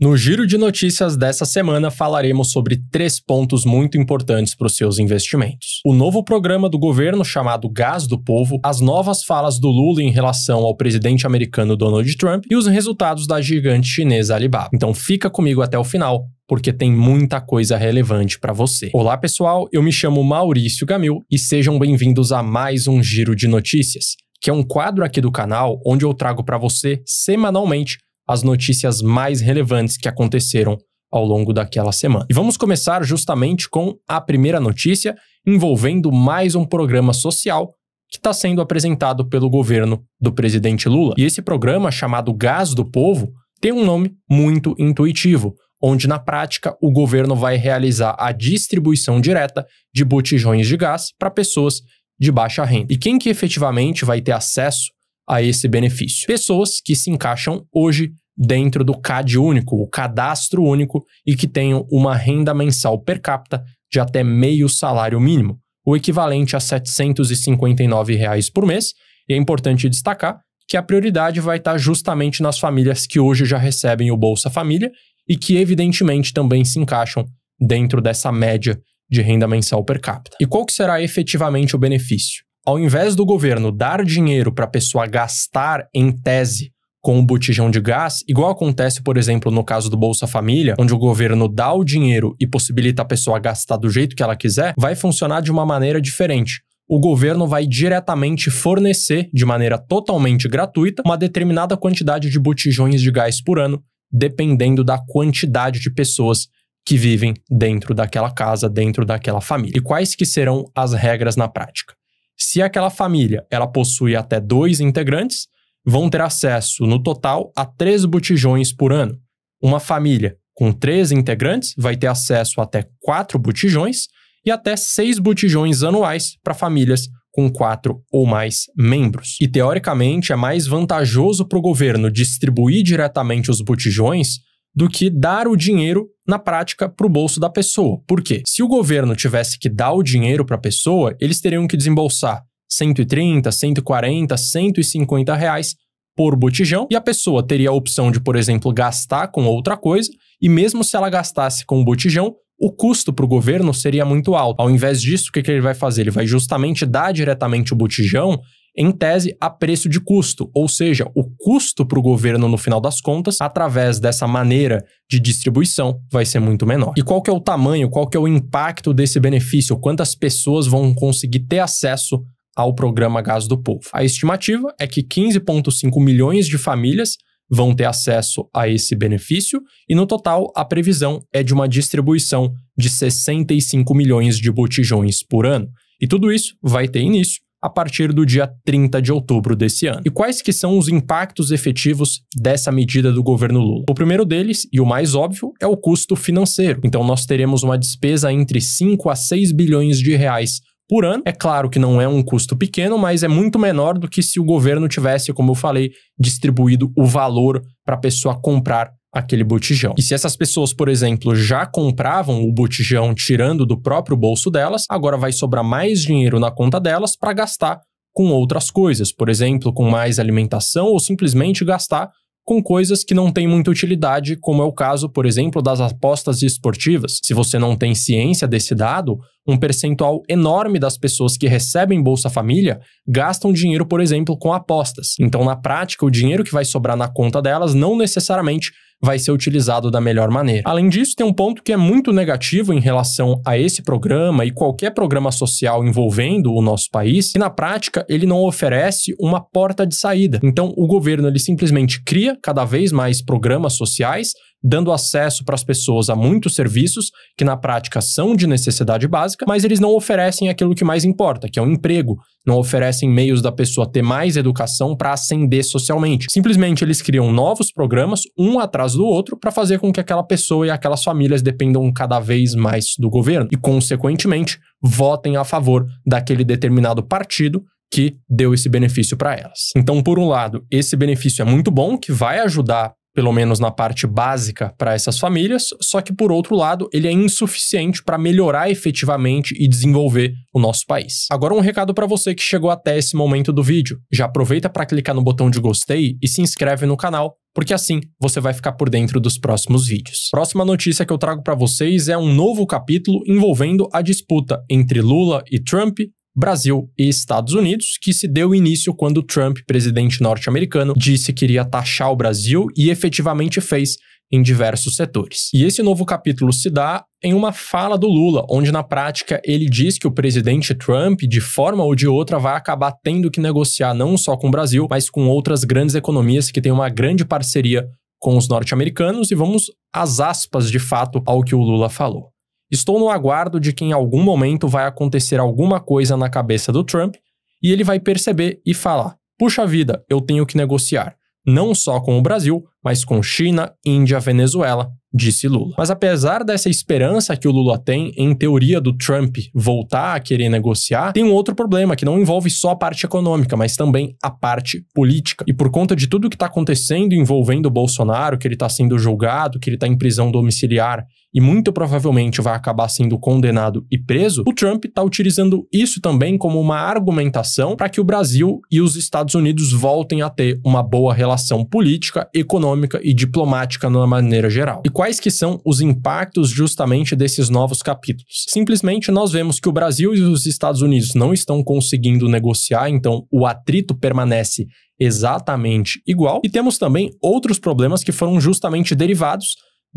No giro de notícias dessa semana, falaremos sobre 3 pontos muito importantes para os seus investimentos. O novo programa do governo chamado Gás do Povo, as novas falas do Lula em relação ao presidente americano Donald Trump e os resultados da gigante chinesa Alibaba. Então fica comigo até o final, porque tem muita coisa relevante para você. Olá pessoal, eu me chamo Maurício Gamil e sejam bem-vindos a mais um Giro de Notícias, que é um quadro aqui do canal onde eu trago para você semanalmente as notícias mais relevantes que aconteceram ao longo daquela semana. E vamos começar justamente com a primeira notícia envolvendo mais um programa social que está sendo apresentado pelo governo do presidente Lula. E esse programa, chamado Gás do Povo, tem um nome muito intuitivo, onde na prática o governo vai realizar a distribuição direta de botijões de gás para pessoas de baixa renda. E quem que efetivamente vai ter acesso a esse benefício? Pessoas que se encaixam hoje dentro do CAD único, o cadastro único, e que tenham uma renda mensal per capita de até meio salário mínimo, o equivalente a R$ 759 por mês. E é importante destacar que a prioridade vai estar justamente nas famílias que hoje já recebem o Bolsa Família e que evidentemente também se encaixam dentro dessa média de renda mensal per capita. E qual que será efetivamente o benefício? Ao invés do governo dar dinheiro para a pessoa gastar em tese com o botijão de gás, igual acontece, por exemplo, no caso do Bolsa Família, onde o governo dá o dinheiro e possibilita a pessoa gastar do jeito que ela quiser, vai funcionar de uma maneira diferente. O governo vai diretamente fornecer, de maneira totalmente gratuita, uma determinada quantidade de botijões de gás por ano, dependendo da quantidade de pessoas que vivem dentro daquela casa, dentro daquela família. E quais que serão as regras na prática? Se aquela família ela possui até 2 integrantes, vão ter acesso no total a 3 botijões por ano. Uma família com 3 integrantes vai ter acesso a até 4 botijões e até 6 botijões anuais para famílias com 4 ou mais membros. E teoricamente é mais vantajoso para o governo distribuir diretamente os botijões do que dar o dinheiro, na prática, para o bolso da pessoa. Por quê? Se o governo tivesse que dar o dinheiro para a pessoa, eles teriam que desembolsar 130, 140, 150 reais por botijão e a pessoa teria a opção de, por exemplo, gastar com outra coisa e mesmo se ela gastasse com o botijão, o custo para o governo seria muito alto. Ao invés disso, o que ele vai fazer? Ele vai justamente dar diretamente o botijão em tese a preço de custo, ou seja, o custo para o governo no final das contas, através dessa maneira de distribuição, vai ser muito menor. E qual que é o tamanho, qual que é o impacto desse benefício? Quantas pessoas vão conseguir ter acesso ao programa Gás do Povo? A estimativa é que 15,5 milhões de famílias vão ter acesso a esse benefício e no total a previsão é de uma distribuição de 65 milhões de botijões por ano. E tudo isso vai ter início a partir do dia 30 de outubro desse ano. E quais que são os impactos efetivos dessa medida do governo Lula? O primeiro deles, e o mais óbvio, é o custo financeiro. Então nós teremos uma despesa entre 5 a 6 bilhões de reais por ano. É claro que não é um custo pequeno, mas é muito menor do que se o governo tivesse, como eu falei, distribuído o valor para a pessoa comprar aquele botijão. E se essas pessoas, por exemplo, já compravam o botijão tirando do próprio bolso delas, agora vai sobrar mais dinheiro na conta delas para gastar com outras coisas, por exemplo, com mais alimentação ou simplesmente gastar com coisas que não têm muita utilidade, como é o caso, por exemplo, das apostas esportivas. Se você não tem ciência desse dado, um percentual enorme das pessoas que recebem Bolsa Família gastam dinheiro, por exemplo, com apostas. Então, na prática, o dinheiro que vai sobrar na conta delas não necessariamente vai ser utilizado da melhor maneira. Além disso, tem um ponto que é muito negativo em relação a esse programa e qualquer programa social envolvendo o nosso país, que na prática ele não oferece uma porta de saída. Então, o governo ele simplesmente cria cada vez mais programas sociais, dando acesso para as pessoas a muitos serviços que na prática são de necessidade básica, mas eles não oferecem aquilo que mais importa, que é o emprego. Não oferecem meios da pessoa ter mais educação para ascender socialmente. Simplesmente eles criam novos programas, um atrás do outro, para fazer com que aquela pessoa e aquelas famílias dependam cada vez mais do governo e, consequentemente, votem a favor daquele determinado partido que deu esse benefício para elas. Então, por um lado, esse benefício é muito bom, que vai ajudar pelo menos na parte básica para essas famílias, só que por outro lado, ele é insuficiente para melhorar efetivamente e desenvolver o nosso país. Agora um recado para você que chegou até esse momento do vídeo. Já aproveita para clicar no botão de gostei e se inscreve no canal, porque assim você vai ficar por dentro dos próximos vídeos. Próxima notícia que eu trago para vocês é um novo capítulo envolvendo a disputa entre Lula e Trump, Brasil e Estados Unidos, que se deu início quando Trump, presidente norte-americano, disse que iria taxar o Brasil e efetivamente fez em diversos setores. E esse novo capítulo se dá em uma fala do Lula, onde na prática ele diz que o presidente Trump, de forma ou de outra, vai acabar tendo que negociar não só com o Brasil, mas com outras grandes economias que têm uma grande parceria com os norte-americanos, e vamos às aspas de fato ao que o Lula falou. Estou no aguardo de que em algum momento vai acontecer alguma coisa na cabeça do Trump e ele vai perceber e falar: puxa vida, eu tenho que negociar, não só com o Brasil, mas com China, Índia, Venezuela, disse Lula. Mas apesar dessa esperança que o Lula tem, em teoria, do Trump voltar a querer negociar, tem um outro problema que não envolve só a parte econômica, mas também a parte política. E por conta de tudo que está acontecendo envolvendo o Bolsonaro, que ele está sendo julgado, que ele está em prisão domiciliar e muito provavelmente vai acabar sendo condenado e preso, o Trump está utilizando isso também como uma argumentação para que o Brasil e os Estados Unidos voltem a ter uma boa relação política, econômica e diplomática de uma maneira geral. E quais que são os impactos justamente desses novos capítulos? Simplesmente nós vemos que o Brasil e os Estados Unidos não estão conseguindo negociar, então o atrito permanece exatamente igual. E temos também outros problemas que foram justamente derivados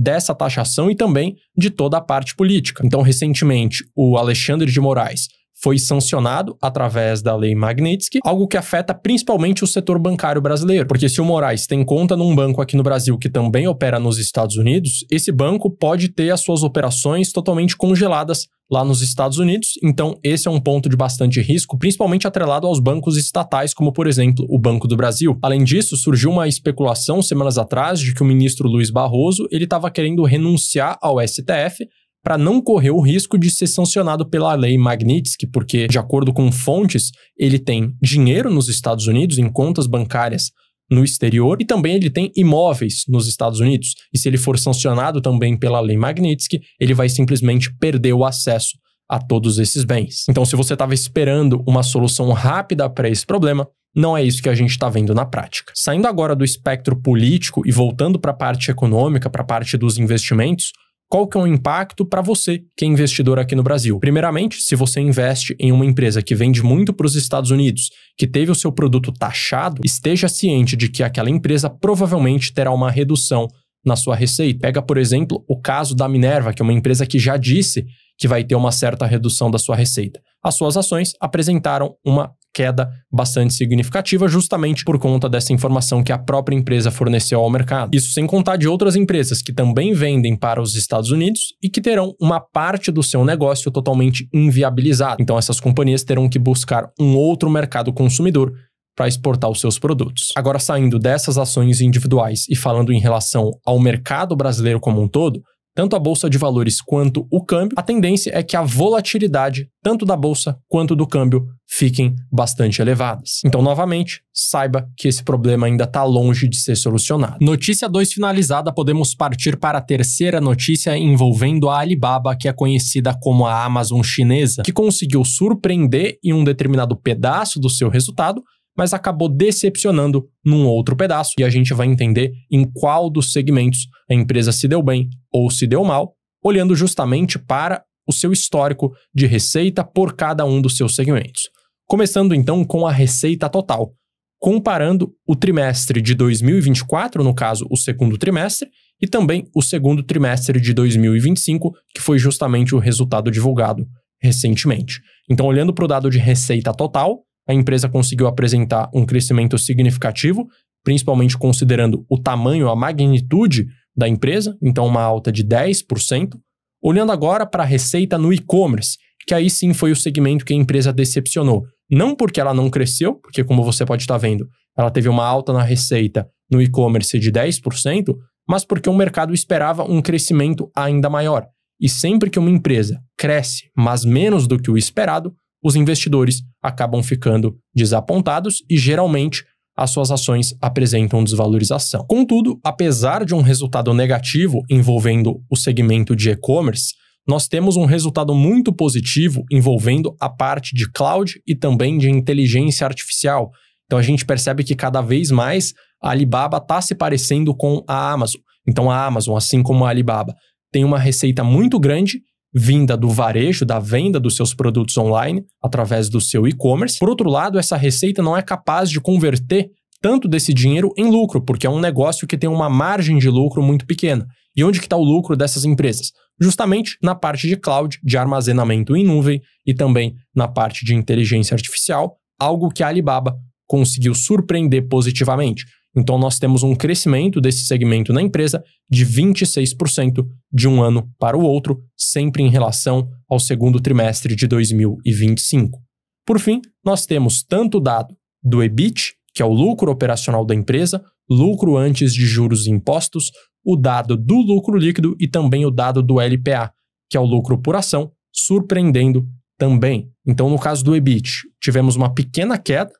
dessa taxação e também de toda a parte política. Então, recentemente, o Alexandre de Moraes foi sancionado através da Lei Magnitsky, algo que afeta principalmente o setor bancário brasileiro. Porque se o Moraes tem conta num banco aqui no Brasil que também opera nos Estados Unidos, esse banco pode ter as suas operações totalmente congeladas lá nos Estados Unidos. Então, esse é um ponto de bastante risco, principalmente atrelado aos bancos estatais, como, por exemplo, o Banco do Brasil. Além disso, surgiu uma especulação semanas atrás de que o ministro Luiz Barroso ele estava querendo renunciar ao STF para não correr o risco de ser sancionado pela Lei Magnitsky, porque, de acordo com fontes, ele tem dinheiro nos Estados Unidos, em contas bancárias no exterior, e também ele tem imóveis nos Estados Unidos. E se ele for sancionado também pela Lei Magnitsky, ele vai simplesmente perder o acesso a todos esses bens. Então, se você estava esperando uma solução rápida para esse problema, não é isso que a gente está vendo na prática. Saindo agora do espectro político e voltando para a parte econômica, para a parte dos investimentos, qual que é o impacto para você, que é investidor aqui no Brasil? Primeiramente, se você investe em uma empresa que vende muito para os Estados Unidos, que teve o seu produto taxado, esteja ciente de que aquela empresa provavelmente terá uma redução na sua receita. Pega, por exemplo, o caso da Minerva, que é uma empresa que já disse que vai ter uma certa redução da sua receita. As suas ações apresentaram uma queda bastante significativa justamente por conta dessa informação que a própria empresa forneceu ao mercado. Isso sem contar de outras empresas que também vendem para os Estados Unidos e que terão uma parte do seu negócio totalmente inviabilizada. Então essas companhias terão que buscar um outro mercado consumidor para exportar os seus produtos. Agora, saindo dessas ações individuais e falando em relação ao mercado brasileiro como um todo, tanto a Bolsa de Valores quanto o câmbio, a tendência é que a volatilidade, tanto da Bolsa quanto do câmbio, fiquem bastante elevadas. Então, novamente, saiba que esse problema ainda está longe de ser solucionado. Notícia 2 finalizada, podemos partir para a terceira notícia envolvendo a Alibaba, que é conhecida como a Amazon chinesa, que conseguiu surpreender em um determinado pedaço do seu resultado, mas acabou decepcionando num outro pedaço, e a gente vai entender em qual dos segmentos a empresa se deu bem ou se deu mal, olhando justamente para o seu histórico de receita por cada um dos seus segmentos. Começando então com a receita total, comparando o trimestre de 2024, no caso o segundo trimestre, e também o segundo trimestre de 2025, que foi justamente o resultado divulgado recentemente. Então, olhando para o dado de receita total, a empresa conseguiu apresentar um crescimento significativo, principalmente considerando o tamanho, a magnitude da empresa, então uma alta de 10%. Olhando agora para a receita no e-commerce, que aí sim foi o segmento que a empresa decepcionou. Não porque ela não cresceu, porque como você pode estar vendo, ela teve uma alta na receita no e-commerce de 10%, mas porque o mercado esperava um crescimento ainda maior. E sempre que uma empresa cresce, mas menos do que o esperado, os investidores acabam ficando desapontados e geralmente as suas ações apresentam desvalorização. Contudo, apesar de um resultado negativo envolvendo o segmento de e-commerce, nós temos um resultado muito positivo envolvendo a parte de cloud e também de inteligência artificial. Então a gente percebe que cada vez mais a Alibaba está se parecendo com a Amazon. Então a Amazon, assim como a Alibaba, tem uma receita muito grande vinda do varejo, da venda dos seus produtos online através do seu e-commerce. Por outro lado, essa receita não é capaz de converter tanto desse dinheiro em lucro, porque é um negócio que tem uma margem de lucro muito pequena. E onde que está o lucro dessas empresas? Justamente na parte de cloud, de armazenamento em nuvem e também na parte de inteligência artificial, algo que a Alibaba conseguiu surpreender positivamente. Então nós temos um crescimento desse segmento na empresa de 26% de um ano para o outro, sempre em relação ao segundo trimestre de 2025. Por fim, nós temos tanto o dado do EBIT, que é o lucro operacional da empresa, lucro antes de juros e impostos, o dado do lucro líquido e também o dado do LPA, que é o lucro por ação, surpreendendo também. Então, no caso do EBIT, tivemos uma pequena queda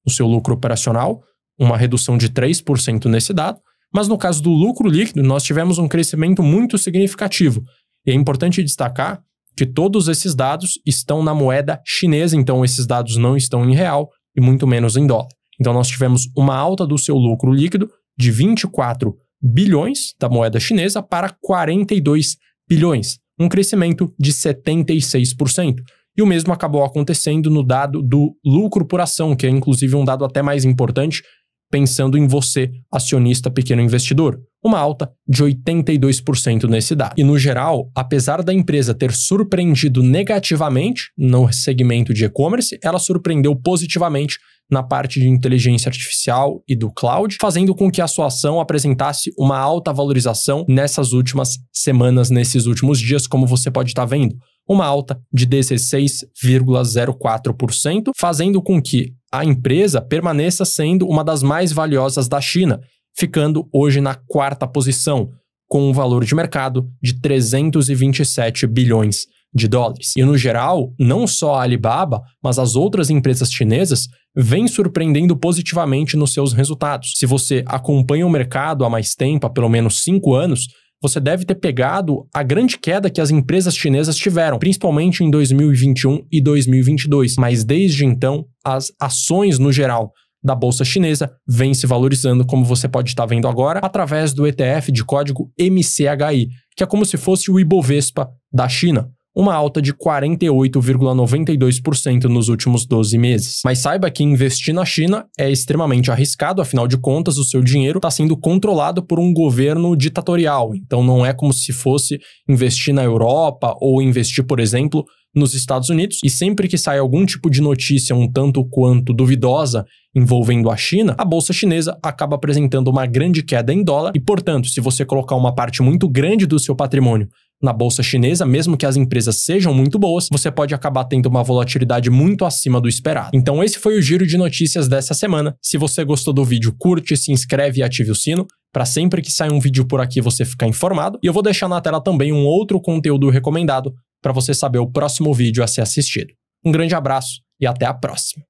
no seu lucro operacional, uma redução de 3% nesse dado, mas no caso do lucro líquido, nós tivemos um crescimento muito significativo. E é importante destacar que todos esses dados estão na moeda chinesa, então esses dados não estão em real e muito menos em dólar. Então nós tivemos uma alta do seu lucro líquido de 24 bilhões da moeda chinesa para 42 bilhões, um crescimento de 76%. E o mesmo acabou acontecendo no dado do lucro por ação, que é inclusive um dado até mais importante, pensando em você, acionista pequeno investidor, uma alta de 82% nesse dado. E no geral, apesar da empresa ter surpreendido negativamente no segmento de e-commerce, ela surpreendeu positivamente na parte de inteligência artificial e do cloud, fazendo com que a sua ação apresentasse uma alta valorização nessas últimas semanas, nesses últimos dias, como você pode estar vendo. Uma alta de 16,04%, fazendo com que a empresa permaneça sendo uma das mais valiosas da China, ficando hoje na 4ª posição, com um valor de mercado de 327 bilhões de dólares. E no geral, não só a Alibaba, mas as outras empresas chinesas vêm surpreendendo positivamente nos seus resultados. Se você acompanha o mercado há mais tempo, há pelo menos 5 anos, você deve ter pegado a grande queda que as empresas chinesas tiveram, principalmente em 2021 e 2022. Mas desde então, as ações no geral da bolsa chinesa vêm se valorizando, como você pode estar vendo agora, através do ETF de código MCHI, que é como se fosse o Ibovespa da China. Uma alta de 48,92% nos últimos 12 meses. Mas saiba que investir na China é extremamente arriscado, afinal de contas, o seu dinheiro está sendo controlado por um governo ditatorial. Então não é como se fosse investir na Europa ou investir, por exemplo, nos Estados Unidos. E sempre que sai algum tipo de notícia um tanto quanto duvidosa envolvendo a China, a bolsa chinesa acaba apresentando uma grande queda em dólar e, portanto, se você colocar uma parte muito grande do seu patrimônio na bolsa chinesa, mesmo que as empresas sejam muito boas, você pode acabar tendo uma volatilidade muito acima do esperado. Então esse foi o giro de notícias dessa semana. Se você gostou do vídeo, curte, se inscreve e ative o sino, para sempre que sair um vídeo por aqui você ficar informado. E eu vou deixar na tela também um outro conteúdo recomendado para você saber o próximo vídeo a ser assistido. Um grande abraço e até a próxima.